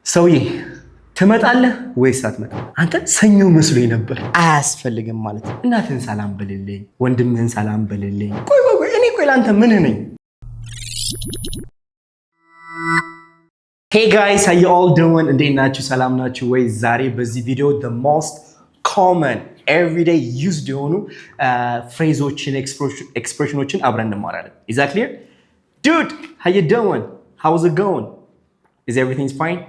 ሰውዬ ትመጣለህ ወይስ አትመጣም? አንተ ሰኞ መስሎኝ ነበር። አያስፈልግም ማለት ነው። እናትህን ሰላም በልልኝ፣ ወንድምህን ሰላም በልልኝ። ቆይ እኔ ለአንተ ምን ነኝ? ሄይ ጋይስ how you all doing? እንዴት ናችሁ? ሰላም ናችሁ ወይ? ዛሬ በዚህ ቪዲዮ the most common everyday used የሆኑ ፍሬዞችን ኤክስፕሬሽኖችን አብረን እንማራለን። Is that clear? Dude, how you doing? How's it going? Is everything fine?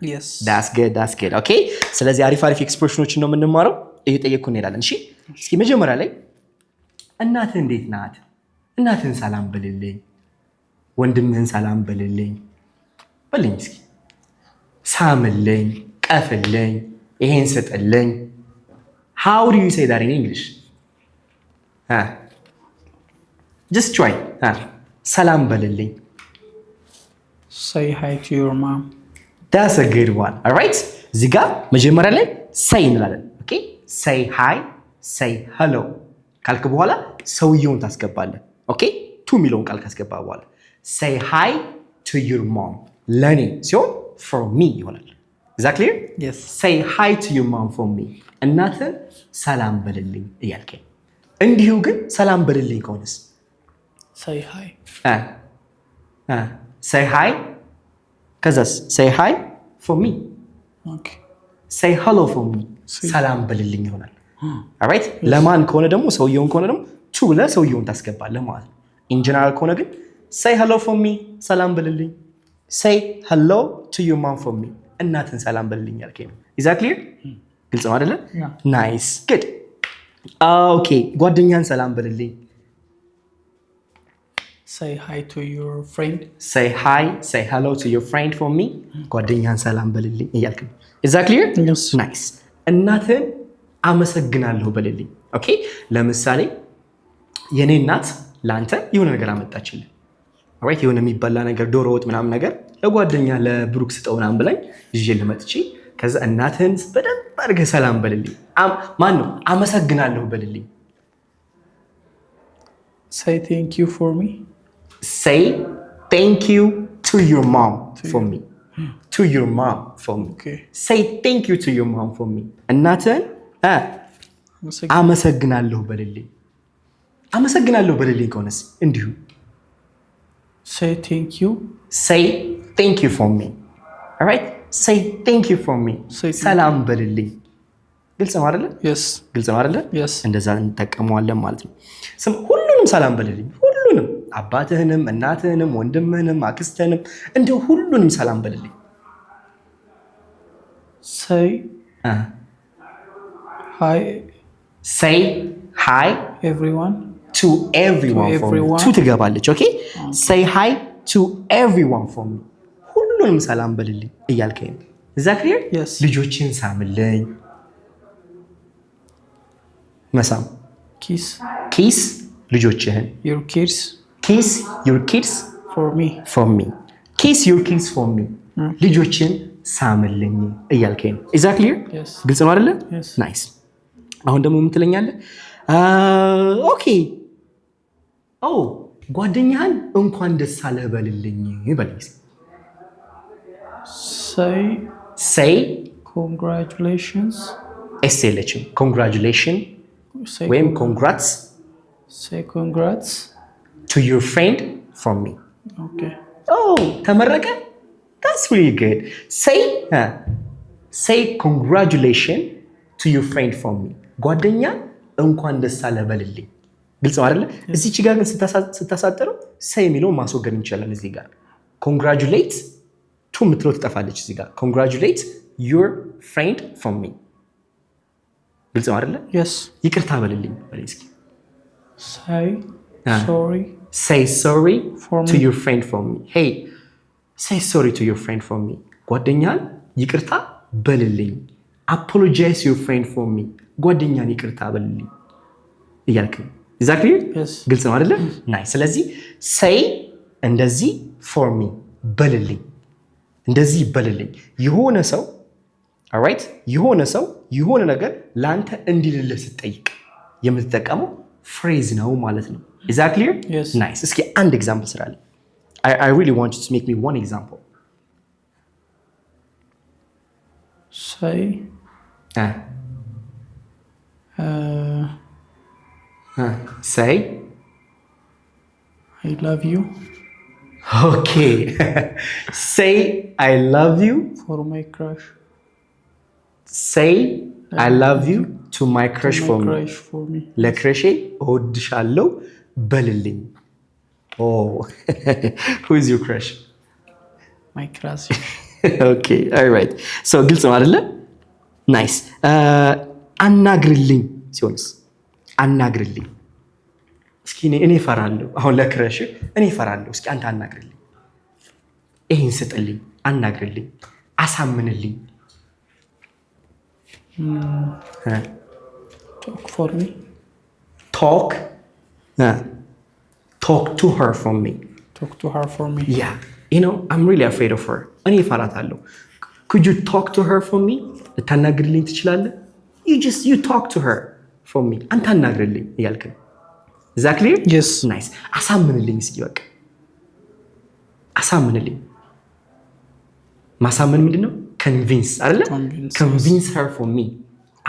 Yes. That's good. Okay? ስለዚህ አሪፍ ኤክስፕሬሽኖችን ነው የምንማረው። እየጠየቅኩ እንሄዳለን። እሺ? እስኪ መጀመሪያ ላይ እናትህ እንዴት ናት? እናትህን ሰላም በልልኝ፣ ወንድምህን ሰላም በልልኝ በልኝ። እስኪ ሳምልኝ፣ ቀፍልኝ፣ ይሄን ስጥልኝ። How do you say that in English? Just try. ሰላም በልልኝ. Say hi to your mom. That's a good one. All right? እዚህ ጋር መጀመሪያ ላይ say እንላለን. Okay? Say hi, say hello. ካልክ በኋላ ሰውየውን ታስገባለህ. Okay? to የሚለውን ቃል ካስገባ በኋላ say hi to your mom. ለኔ ሲሆን for me ይሆናል. Is that clear? Yes. Say hi to your mom for me. እናትህ ሰላም በልልኝ እያልከኝ። እንዲሁ ግን ሰላም በልልኝ ከሆነስ? Say hi. Say hi. ከዛስ say hi for me. Okay. Say hello for me. ሰላም በልልኝ ይሆናል። alright? ለማን ከሆነ ደግሞ ሰውየውን ከሆነ ደግሞ to ለሰውየውን ታስገባለህ ማለት ነው። in general ከሆነ ግን say hello for me ሰላም በልልኝ. say hello to your mom for me. እናትን ሰላም በልልኝ ያልከኝ ነው። is that clear? ግልጽ ነው አይደለ? nice good. okay ጓደኛህን ሰላም በልልኝ. Say hi to your friend. Say hi, say hello to your friend for me. ጓደኛህን ሰላም በልልኝ እያልክ ነው። Is that clear? Yes. Nice. እናትህን አመሰግናለሁ በልልኝ። ኦኬ ለምሳሌ የኔ እናት ለአንተ የሆነ ነገር አመጣችልህ። ኦራይት የሆነ የሚበላ ነገር ዶሮ ወጥ ምናምን ነገር ለጓደኛ ለብሩክ ስጠው ምናምን ብላኝ ይዤልህ መጥቼ ከዛ እናትህን በደንብ አድርገህ ሰላም በልልኝ። ማን ነው አመሰግናለሁ በልልኝ? Say thank you for me. Say thank you to your mom for me. To your mom for me. Okay. Say thank you to your mom for me. እናትህን አመሰግናለሁ በልልኝ። አመሰግናለሁ በልልኝ ከሆነስ እንዲሁ Say thank you. Say thank you for me. All right? Say thank you for me. ሰላም በልልኝ። ግልጽ ነው አይደለ? Yes. ግልጽ ነው አይደለ? Yes. እንደዛ እንጠቀመዋለን ማለት ነው። ሁሉንም ሰላም በልልኝ። ሁሉንም አባትህንም፣ እናትህንም፣ ወንድምህንም፣ አክስትህንም እንደው ሁሉንም ሰላም በልልኝ። Say hi. Say hi everyone. to everyone for me. to ትገባለች። ኦኬ say hi to everyone for me. ሁሉንም ሰላም በልልኝ እያልከኝ ነው። is that clear? Yes. ልጆችን ሳምልኝ። መሳም kiss ልጆችህን your kids kiss your kids for me kiss your kids for me ልጆችን ሳምልኝ እያልከኝ ነው። is that clear? Yes. ግልጽ ነው አይደለ? Yes. nice አሁን ደግሞ ምን ትለኛለህ? ኦኬ ጓደኛህን እንኳን ደስ አለህ በልልኝ በልኝ። say congratulations. ኤስ የለችም ኮንግራጁሌሽን ወይም ኮንግራትስ። Say congrats to your friend from me. Okay. ተመረቀ? That's really good. say congratulations to your friend from me. ጓደኛ እንኳን ደስ አለህ በልልኝ። ግልጽ ነው አይደለ? እዚች ጋር ግን ስታሳጥረው say የሚለውን ማስወገድ እንችላለን። እዚህ ጋር congratulate to የምትለው ትጠፋለች። እዚህ ጋር congratulate your friend from me. ግልጽ ነው አይደለ? Yes. ይቅርታ በልልኝ በልኝ እስኪ። Say sorry. Say sorry for to me. your friend for me. Hey, say sorry to your friend for me. ጓደኛን ይቅርታ በልልኝ. Apologize your friend for me. ጓደኛን ይቅርታ በልልኝ እያልክ ነው። Is that clear? Yes. ግልጽ ነው አይደለ? nice. ስለዚህ say እንደዚህ for me በልልኝ፣ እንደዚህ በልልኝ። የሆነ ሰው alright የሆነ ሰው የሆነ ነገር ላንተ እንዲልልህ ስትጠይቅ የምትጠቀመው ፍሬዝ ነው ማለት ነው። Is that clear? Yes. nice. እስኪ አንድ ኤግዛምፕል ስራልኝ። I really want you to make me one example. say say I love you. Okay. Say I love you for my crush. say I love you to my crush To my for me. crush for me. ለክረሼ እወድሻለሁ በልልኝ። Oh. Who is your crush? My crush. Okay, all right. So ግልጽ ነው አይደለ? ናይስ። አናግርልኝ ሲሆንስ? አናግርልኝ። እስኪ እኔ እፈራለሁ። አሁን ለክረሽ እኔ እፈራለሁ። እስኪ አንተ አናግርልኝ። ይሄን ስጥልኝ፣ አናግርልኝ፣ አሳምንልኝ። Talk for me. Talk to her for me. Talk to her for me. Yeah, you know, I'm really afraid of her. እኔ እፈራታለሁ። Could you talk to her for me? ልታናግርልኝ ትችላለህ? You talk to her for me. አንተ አናግርልኝ እያልክ ነው። Is that clear? Yes. Nice. አሳምንልኝ እስኪ በቃ አሳምንልኝ። ማሳመን ምንድነው? Convince አይደለ? Convince her for me.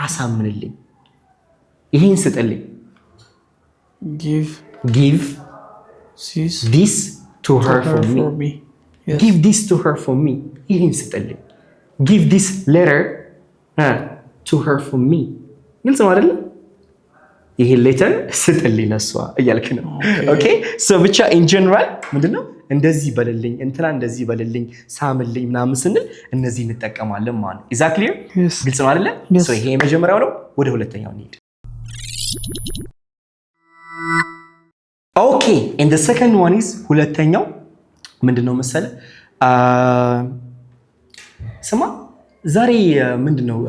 አሳምንልኝ። ይሄን ስጥልኝ። Give this to her for me. Yes. Give this to her for me. ይሄን ስጥልኝ። Give this letter to her for me. ግልጽ ነው አይደለ? ይሄን ሌተር ስጥልኝ ለሷ እያልክ ነው። ኦኬ ሶ ብቻ ኢን ጀነራል ምንድነው እንደዚህ በልልኝ እንትና እንደዚህ በልልኝ ሳምልኝ ምናምን ስንል እነዚህ እንጠቀማለን ማለት ነው። ኢዝ ዛት ክሊር? ግልጽ ነው አይደለ? ሶ ይሄ የመጀመሪያው ነው። ወደ ሁለተኛው እንሂድ። ኦኬ ኤንድ ዘ ሰከንድ ዋን ኢዝ ሁለተኛው ምንድነው መሰለ ስማ ዛሬ ምንድነው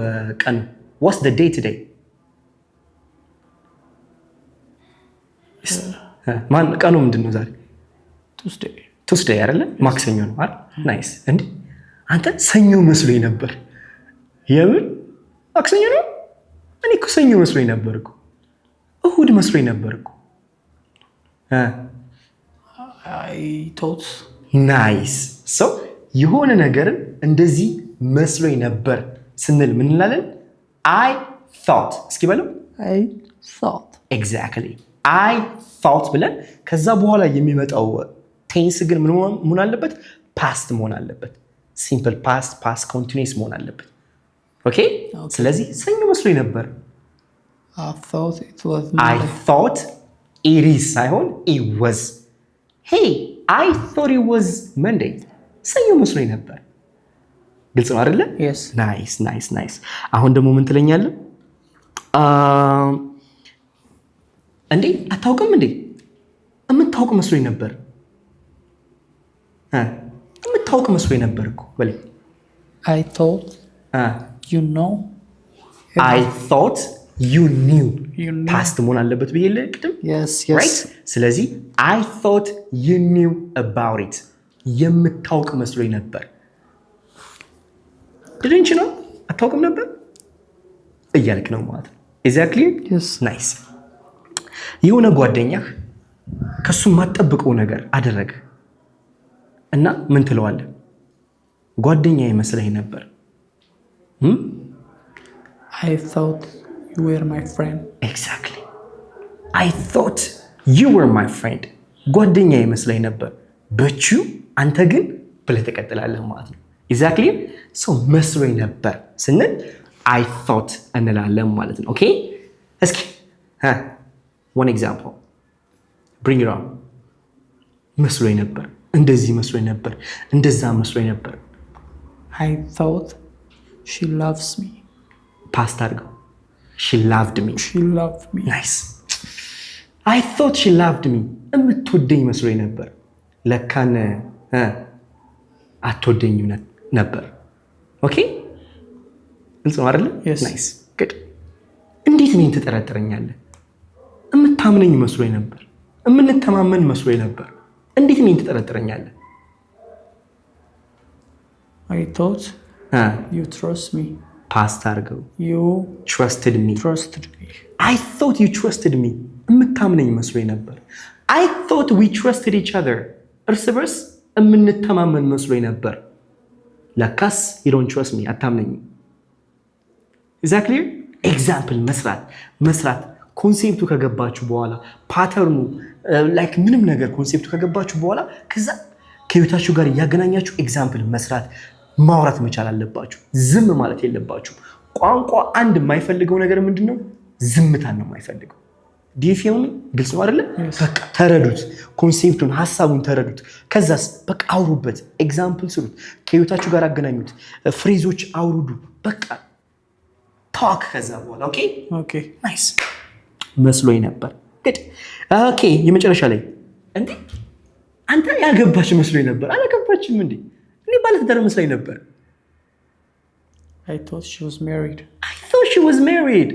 ቀኑ? What's the day today? ማን ቀኑ ምንድነው ዛሬ? Tuesday አይደለ? ማክሰኞ ነው አይደል? ናይስ። እንዴ አንተ ሰኞ መስሎኝ ነበር። የምን ማክሰኞ ነው? እኔ እኮ ሰኞ መስሎኝ ነበር እኮ። እሁድ መስሎኝ ነበር እኮ። I thought. ናይስ። ሶ የሆነ ነገርን እንደዚህ መስሎኝ ነበር ስንል ምን እንላለን? I thought። እስኪ በለው። I thought. Exactly. I thought ብለን ከዛ በኋላ የሚመጣው ቴንስ ግን ምን መሆን አለበት? ፓስት መሆን አለበት። ሲምፕል ፓስት፣ ፓስት ኮንቲኒዩስ መሆን አለበት። ኦኬ ስለዚህ ሰኞ መስሎኝ ነበር። I thought it was I thought it is ሳይሆን it was. Hey, I thought it was Monday. ሰኞ መስሎኝ ነበር። ግልጽ ነው አይደለ? Yes. ናይስ። አሁን ደግሞ ምን ትለኛለህ? እንዴ አታውቅም እንዴ? የምታውቅ መስሎኝ ነበር። የምታውቅ መስሎኝ ነበር እኮ በል። I thought you know. I thought you knew. You knew. ፓስት መሆን አለበት ብዬ ልቅድም። Yes. Right? ስለዚህ I thought you knew about it. የምታውቅ መስሎኝ ነበር። didn't you know? አታውቅም ነበር እያልክ ነው ማለት ነው። Is that clear? Yes. Nice. የሆነ ጓደኛህ ከሱ የማትጠብቀው ነገር አደረገ እና ምን ትለዋለህ? ጓደኛዬ መስለኝ ነበር። I thought you were my friend. Exactly. I thought you were my friend. ጓደኛዬ መስለኝ ነበር። but you አንተ ግን ብለህ ትቀጥላለህ ማለት ነው። Exactly. so መስሎኝ ነበር ስንል I thought እንላለን ማለት ነው። ኦኬ እስኪ one example. Bring it on. መስሎኝ ነበር፣ እንደዚህ መስሎኝ ነበር፣ እንደዛ መስሎኝ ነበር። I thought she loves me. ፓስት አድርገው። She loved me. She loved me. Nice. I thought she loved me. የምትወደኝ መስሎኝ ነበር። ለካን አትወደኝም ነበር። ኦኬ ግልጽ ነው አይደለ? Yes. Nice. Good. እንዴት እኔን ትጠረጥረኛለህ? የምታምነኝ መስሎኝ ነበር። የምንተማመን መስሎኝ ነበር። እንዴት እኔን ትጠረጥረኛለህ? I thought you trust me. ፓስት አድርገው። You trusted me. trusted me. I thought you trusted me. የምታምነኝ መስሎኝ ነበር። I thought we trusted each other. እርስ በርስ የምንተማመን መስሎኝ ነበር። ለካስ you don't trust me. አታምነኝም። ኤግዛክትሊ ኤግዛምፕል መስራት ኮንሴፕቱ ከገባችሁ በኋላ ፓተርኑ ላይክ ምንም ነገር ኮንሴፕቱ ከገባችሁ በኋላ ከዛ ከህይወታችሁ ጋር እያገናኛችሁ ኤግዛምፕል መስራት ማውራት መቻል አለባችሁ። ዝም ማለት የለባችሁ። ቋንቋ አንድ የማይፈልገው ነገር ምንድነው? ዝምታን ነው የማይፈልገው። ዲፊውም ግልጽ ነው አይደለ? በቃ ተረዱት፣ ኮንሴፕቱን ሀሳቡን ተረዱት። ከዛስ በቃ አውሩበት፣ ኤግዛምፕል ስሩት፣ ከህይወታችሁ ጋር አገናኙት፣ ፍሬዞች አውሩዱ። በቃ ታክ ከዛ በኋላ ኦኬ ናይስ መስሎኝ ነበር። ግድ ኦኬ የመጨረሻ ላይ እንዴ አንተ ያገባች መስሎኝ ነበር። አላገባችም እንዴ? እኔ ባለትዳር መስሎኝ ነበር። I thought she was married.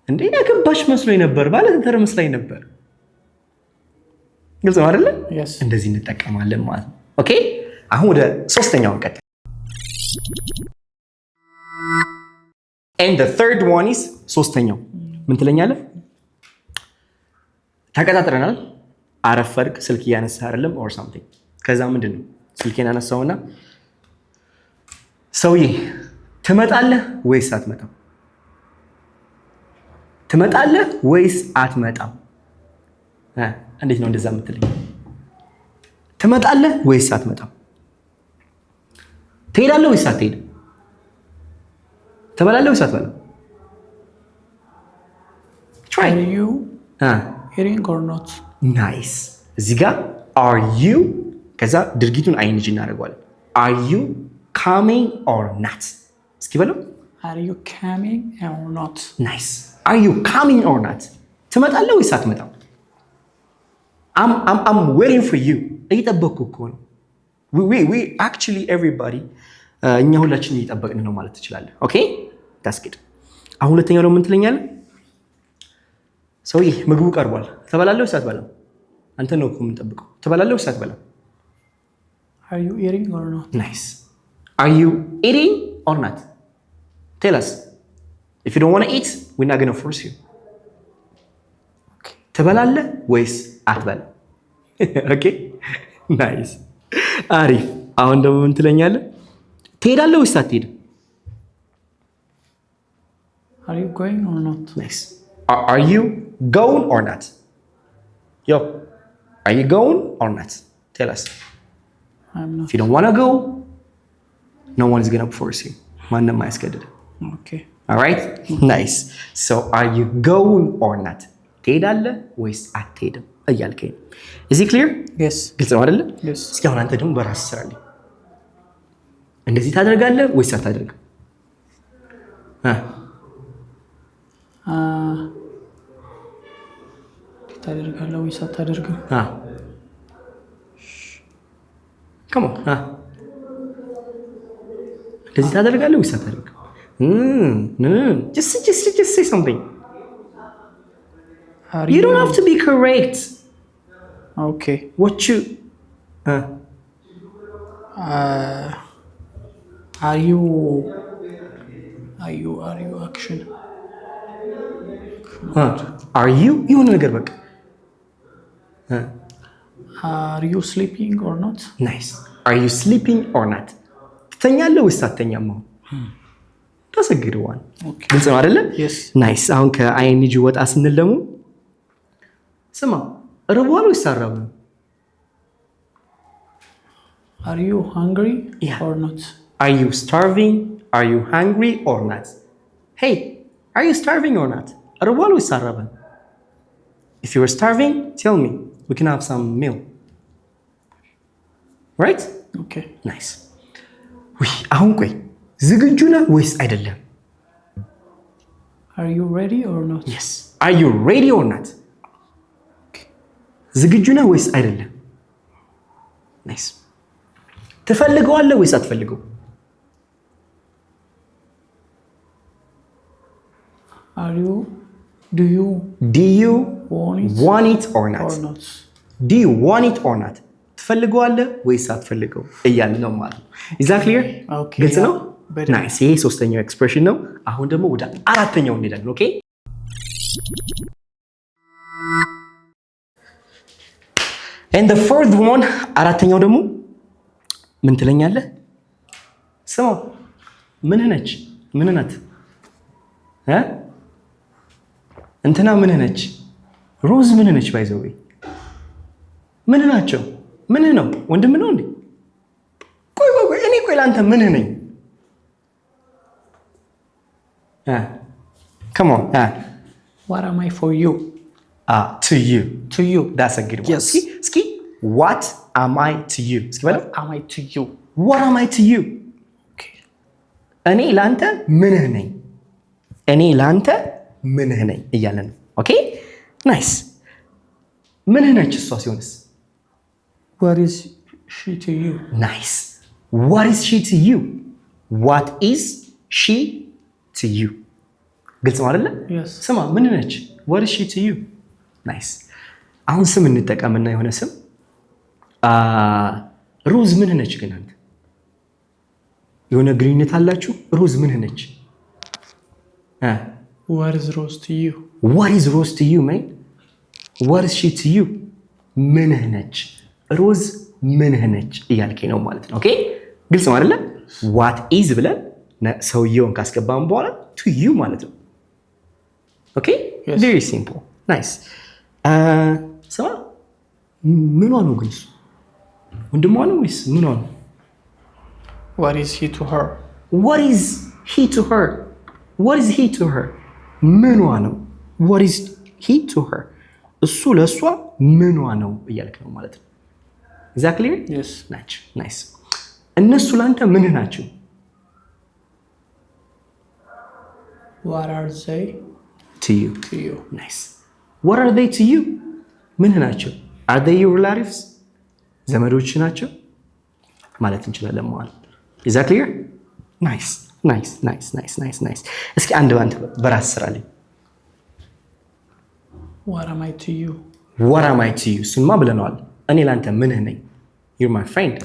እንዴ ያገባች መስሎኝ ነበር። ባለትዳር መስሎኝ ነበር። ግልጽ ነው አይደለ? እንደዚህ እንጠቀማለን ማለት ነው። ኦኬ አሁን ወደ ሶስተኛው እንቀጥል። And the third one is ሶስተኛው ምን ትለኛለህ? ተቀጣጥረናል፣ አረፈርክ፣ ስልክ እያነሳህ አይደለም or something። ከዛ ምንድነው ስልኬን አነሳውና ሰውዬ ትመጣለህ ወይስ አትመጣም? ትመጣለህ ወይስ አትመጣም? እንዴት ነው እንደዛ የምትለኝ? ትመጣለህ ወይስ አትመጣም? ትሄዳለህ ወይስ አትሄድም? ትበላለህ ወይስ አትበላም? try are you hearing or not? nice እዚህ ጋር are you ከዛ ድርጊቱን አይንጂ እናደርገዋለን። are you coming or not? እስኪ በለው are you coming or not? nice are you coming or not? ትመጣለህ ወይስ አትመጣም? I'm waiting for you እየጠበቅኩ እኮ ነው። we actually everybody እኛ ሁላችን እየጠበቅን ነው ማለት ትችላለህ። ኦኬ that's good። አሁን ሁለተኛው ደግሞ ምን ትለኛለህ? ሰውዬ ምግቡ ቀርቧል፣ ትበላለህ ወይስ አትበላም? አንተ ነው እኮ የምንጠብቀው። ትበላለህ ወይስ አትበላም? are you eating or not? nice are you eating or not? tell us. if you don't want to eat we're not going to force you. ትበላለህ ወይስ አትበላም? ኦኬ ናይስ አሪፍ። አሁን ደግሞ ምን ትለኛለህ? ትሄዳለህ ወይስ አትሄድም? are you going or not? nice are you going or not? yo are you going or not? tell us. I'm not. if you don't want to go no one is going to force you. ማንም አያስገድድም። okay all right nice so are you going or not? ትሄዳለህ ወይስ አትሄድም እያልከኝ ነው። is it clear? yes ግልጽ ነው አይደለ? yes እስኪ አሁን አንተ ደግሞ በራስህ ስራልኝ። እንደዚህ ታደርጋለህ ወይስ አታደርግም? ታደርጋለህ ወይስ አታደርግም? come on እንደዚህ ታደርጋለህ ወይስ አታደርግም? just say something. you don't have to be correct. okay what you are you action are you የሆነ ነገር በቃ are you sleeping or not? nice are you sleeping or not? ትተኛለህ ወይስ አትተኛም? አሁን ተሰግደዋል። ግልጽ ነው አይደለ? yes ናይስ። አሁን ከአይንጂ ወጣ ስንል ደግሞ ስማ ርቦሃል ወይስ አልራበህም? are you hungry Yeah. or not? are you starving? are you hungry or not? hey are you starving or not? ርቦሃል ወይስ አልራበህም? if you are starving tell me we can have some meal. right? okay nice አሁን ቆይ ዝግጁ ነህ ወይስ አይደለም? are you ready or not? yes are you ready or not? ዝግጁ ነህ ወይስ አይደለም? ናይስ ትፈልገዋለህ ወይስ አትፈልገው? do you want it or not? do you want it or not? ትፈልገዋለህ ወይስ አትፈልገው እያልን ነው ማለት ነው። is that clear? okay ግልጽ ነው። better. ናይስ። ይሄ ሶስተኛው ኤክስፕሬሽን ነው። አሁን ደግሞ ወደ አራተኛው እንሄዳለን። ኦኬ and the fourth one አራተኛው ደግሞ ምን ትለኛለህ? ስማ ምን ነች? ምን ናት? እንትና ምን ነች? ሮዝ ምን ነች? ባይዘው ምን ናቸው? ምን ነው? ወንድም ነው እንዴ? ቆይ እኔ ለአንተ ምን ነኝ? come on what am I for you? to you that's a good one. Yes. እስኪ what am I to you? እስኪ በለው what am I to you? what am I to you? እኔ ለአንተ ምንህ ነኝ? እኔ ለአንተ ምንህ ነኝ እያለ ነው። ኦኬ ናይስ። ምንህ ነች እሷ ሲሆንስ? what is she to you? ናይስ። what is she to you? what is she to you? ግልጽ ነው አይደለ? ስማ ምን ነች? what is she to you? ናይስ። አሁን ስም እንጠቀምና የሆነ ስም ሮዝ ምን ነች ግን አንተ የሆነ ግንኙነት አላችሁ? ሮዝ ምን ነች? what is rose to you? what is rose to you man? what is she to you? ምን ነች? ሮዝ ምን ነች እያልከኝ ነው ማለት ነው። ኦኬ ግልጽ ነው አይደለ? what is ብለን ሰውየውን ካስገባን በኋላ to you ማለት ነው። ኦኬ very simple nice። ስማ ምኗ ነው ግን እሱ? ወንድሟ ነው ወይስ ምኗ ነው? what is he to her? what is he to her? what is he to her? ምኗ ነው? what is he to her? እሱ ለእሷ ምኗ ነው እያልክ ነው ማለት ነው። exactly yes ናቸው nice። እነሱ ለአንተ ምን ናቸው? what are they to you? nice። what are they to you? ምን ናቸው? are they your relatives? ዘመዶች ናቸው ማለት እንችላለን ማለት ነው። is that clear? nice nice nice nice nice nice። እስኪ አንድ ባንድ በራስ ስራልኝ። what am I to you? what am I to you? እሱንማ ብለነዋል። እኔ ለአንተ ምንህ ነኝ? you're my friend።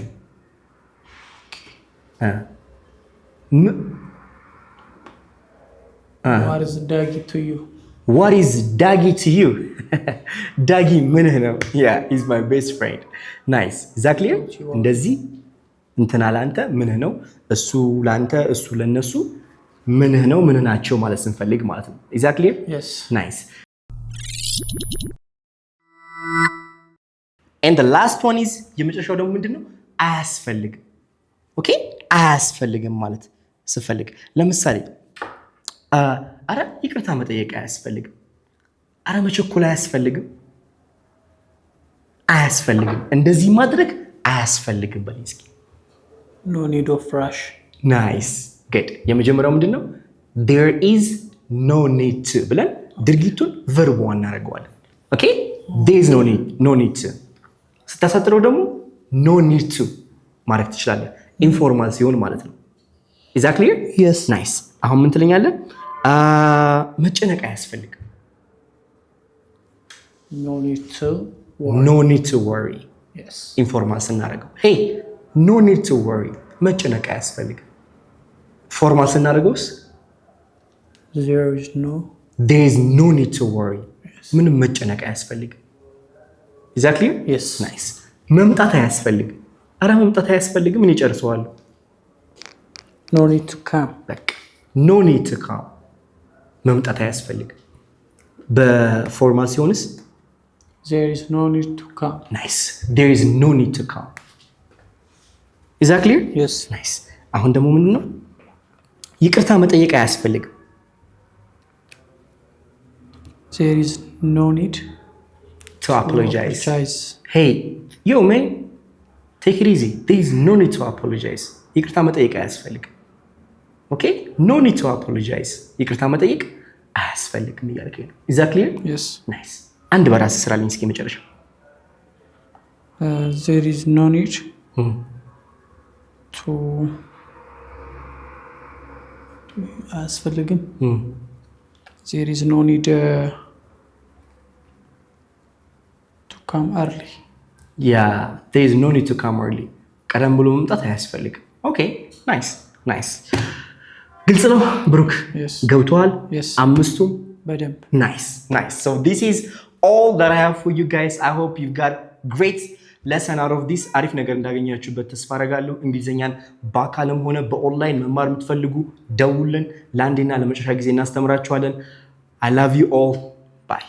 what is Daggy to you? what is Daggy to you? Daggy ምንህ ነው? yeah he's my best friend። nice is that clear? እንደዚህ እንትና ለአንተ ምንህ ነው? እሱ ለአንተ እሱ ለነሱ ምንህ ነው? ምንህ ናቸው ማለት ስንፈልግ ማለት ነው። is that clear? yes nice። and the last one is የመጨረሻው ደግሞ ምንድነው? አያስፈልግም። ኦኬ አያስፈልግም ማለት ስፈልግ ለምሳሌ አረ ይቅርታ መጠየቅ አያስፈልግም። አረ መቸኮል አያስፈልግም። አያስፈልግም እንደዚህ ማድረግ አያስፈልግም በለኝ እስኪ። no need of rush። nice good። የመጀመሪያው ምንድነው? there is no need to ብለን ድርጊቱን ቨርብ እናደርገዋለን። ኦኬ there is no need to ስታሳጥረው ደግሞ no need to ማድረግ ትችላለህ። ኢንፎርማል ሲሆን ማለት ነው። is that clear? yes nice። አሁን ምን ትለኛለህ? መጨነቅ አያስፈልግም። no need to worry። yes ኢንፎርማል ስናደርገው hey no need to worry መጨነቅ አያስፈልግም። ፎርማል ስናደርገውስ there is no need to worry ምንም መጨነቅ አያስፈልግም። is that clear? yes nice። መምጣት አያስፈልግም። አረ መምጣት አያስፈልግም እኔ ጨርሰዋለሁ። no need to come። በቃ no need to come መምጣት አያስፈልግም። በፎርማል ሲሆንስ there is no need to come። nice there is no need to come። is that clear? yes nice። አሁን ደግሞ ምንድነው? ይቅርታ መጠየቅ አያስፈልግም። there is no need to apologize። hey yo man take it easy there is no need to apologize ይቅርታ መጠየቅ አያስፈልግም። ኦኬ no need to apologize ይቅርታ መጠየቅ አያስፈልግም እያልከኝ ነው። is that clear? yes nice። አንድ በራስ ስራልኝ እስኪ መጨረሻ there is no need to አያስፈልግም there is no need to come early። yeah there is no need to come early ቀደም ብሎ መምጣት አያስፈልግም። ኦኬ ናይስ ናይስ። ግልጽ ነው ብሩክ? ገብቷል? አምስቱም በደንብ nice nice። so this is all that I have for you guys. I hope you've got great lesson out of this አሪፍ ነገር እንዳገኛችሁበት ተስፋ አደርጋለሁ። እንግሊዘኛን በአካልም ሆነ በኦንላይን መማር የምትፈልጉ ደውልን፣ ለአንዴና ለመጨረሻ ጊዜ እናስተምራችኋለን። I love you all. Bye.